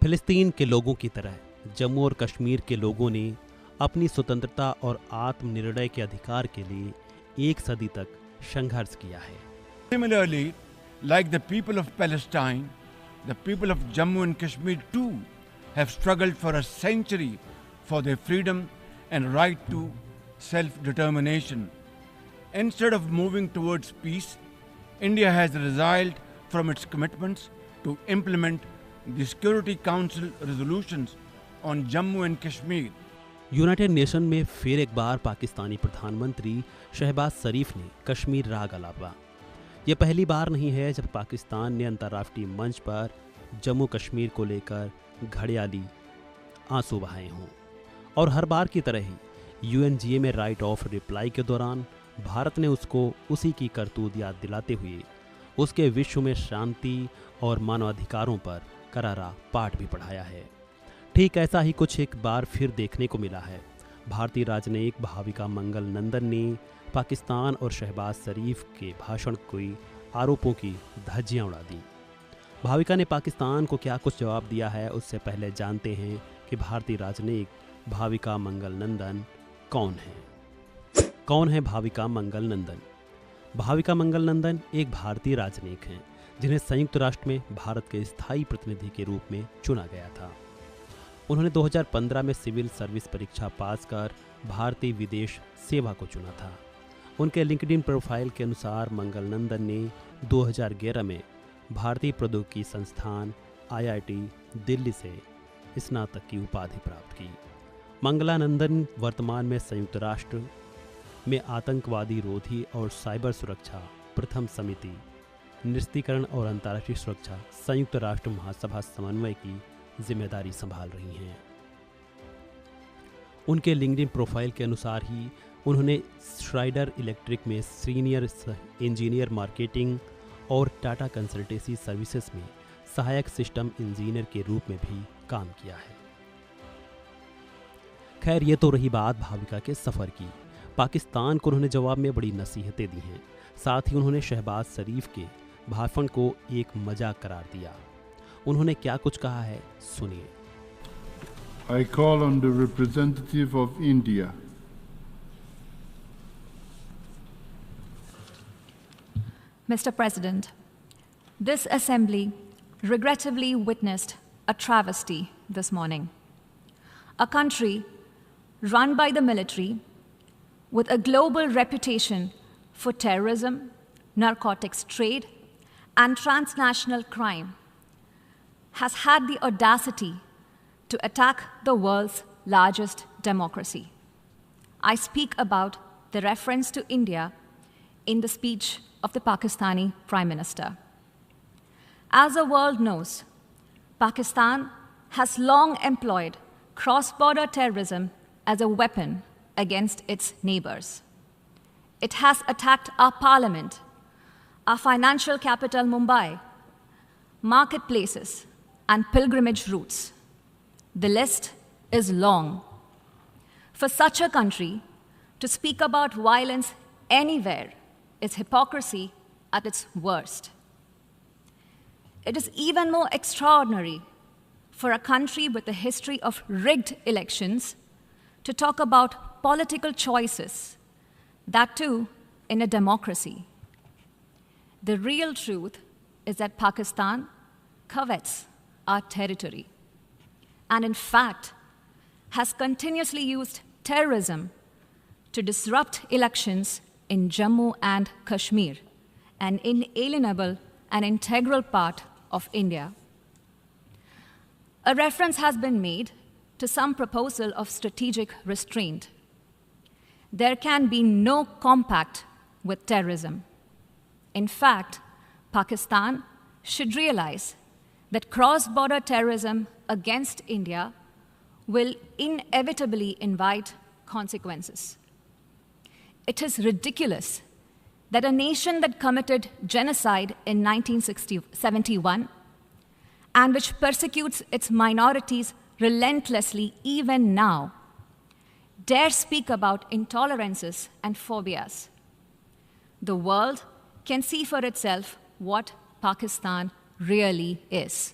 फिलिस्तीन के लोगों की तरह जम्मू और कश्मीर के लोगों ने अपनी स्वतंत्रता और आत्मनिर्णय के अधिकार के लिए 1 सदी तक संघर्ष किया है। Similarly, like the people of Palestine, the people of Jammu and Kashmir too have struggled for a century for their freedom and right to self-determination. Instead of moving towards peace, India has resiled from its commitments to implement the Security Council resolutions on Jammu and Kashmir. United nation में फिर एक बार पाकिस्तानी प्रधानमंत्री शहबाज शरीफ ने कश्मीर राग अलापा। यह पहली बार नहीं है जब पाकिस्तान ने अंतर्राष्ट्रीय मंच पर जम्मू कश्मीर को लेकर घड़ियाली आंसू बहाए हों, और हर बार की तरह ही यूएनजीए में राइट ऑफ रिप्लाई के दौरान भारत ने उसको उसी की करतूत याद दिलाते हुए उसके विश्व में शांति और मानवाधिकारों पर करारा पाठ भी पढ़ाया है। ठीक ऐसा ही कुछ एक बार फिर देखने को मिला है। भारतीय राजनयिक भाविका मंगल नंदन ने पाकिस्तान और शहबाज शरीफ के भाषण के आरोपों की धज्जियां उड़ा दी। भाविका ने पाकिस्तान को क्या कुछ जवाब दिया है, उससे पहले जानते हैं कि भारतीय राजनयिक भाविका मंगल नंदन कौन है। कौन है भाविका मंगल नंदन? भाविका मंगल नंदन एक भारतीय राजनयिक हैं जिन्हें संयुक्त राष्ट्र में भारत के स्थायी प्रतिनिधि के रूप में चुना गया था। उन्होंने 2015 में सिविल सर्विस परीक्षा पास कर भारतीय विदेश सेवा को चुना था। उनके लिंक्डइन प्रोफाइल के अनुसार मंगल नंदन ने 2011 में भारतीय प्रौद्योगिकी संस्थान IIT दिल्ली से स्नातक की उपाधि प्राप्त की। मंगला नंदन वर्तमान में संयुक्त राष्ट्र में आतंकवादी रोधी और साइबर सुरक्षा प्रथम समिति, निरस्त्रीकरण और अंतर्राष्ट्रीय सुरक्षा संयुक्त राष्ट्र महासभा समन्वय की जिम्मेदारी संभाल रही हैं। उनके लिंक्डइन प्रोफाइल के अनुसार ही उन्होंने श्राइडर इलेक्ट्रिक में सीनियर इंजीनियर मार्केटिंग और टाटा कंसल्टेंसी सर्विसेज में सहायक सिस्टम इंजीनियर के रूप में भी काम किया है। खैर, ये तो रही बात भाविका के सफ़र की। पाकिस्तान को उन्होंने जवाब में बड़ी नसीहतें दी हैं। साथ ही उन्होंने शहबाज शरीफ के भाषण को एक मजाक करार दिया। उन्होंने क्या कुछ कहा है, सुनिए। I call on the representative of India. Mr. President, this assembly regrettably witnessed a travesty this morning. A country run by the military with a global reputation for terrorism, narcotics trade, and transnational crime has had the audacity to attack the world's largest democracy. I speak about the reference to India in the speech of the Pakistani Prime Minister. As the world knows, Pakistan has long employed cross-border terrorism as a weapon against its neighbors. It has attacked our parliament, our financial capital Mumbai, marketplaces, and pilgrimage routes. The list is long. For such a country to speak about violence anywhere is hypocrisy at its worst. It is even more extraordinary for a country with a history of rigged elections to talk about political choices, that too in a democracy. The real truth is that Pakistan covets our territory and in fact has continuously used terrorism to disrupt elections in Jammu and Kashmir, an inalienable and integral part of India. A reference has been made to some proposal of strategic restraint. There can be no compact with terrorism. In fact, Pakistan should realize that cross-border terrorism against India will inevitably invite consequences. It is ridiculous that a nation that committed genocide in 1971 and which persecutes its minorities relentlessly even now dare speak about intolerances and phobias. The world can see for itself what Pakistan really is.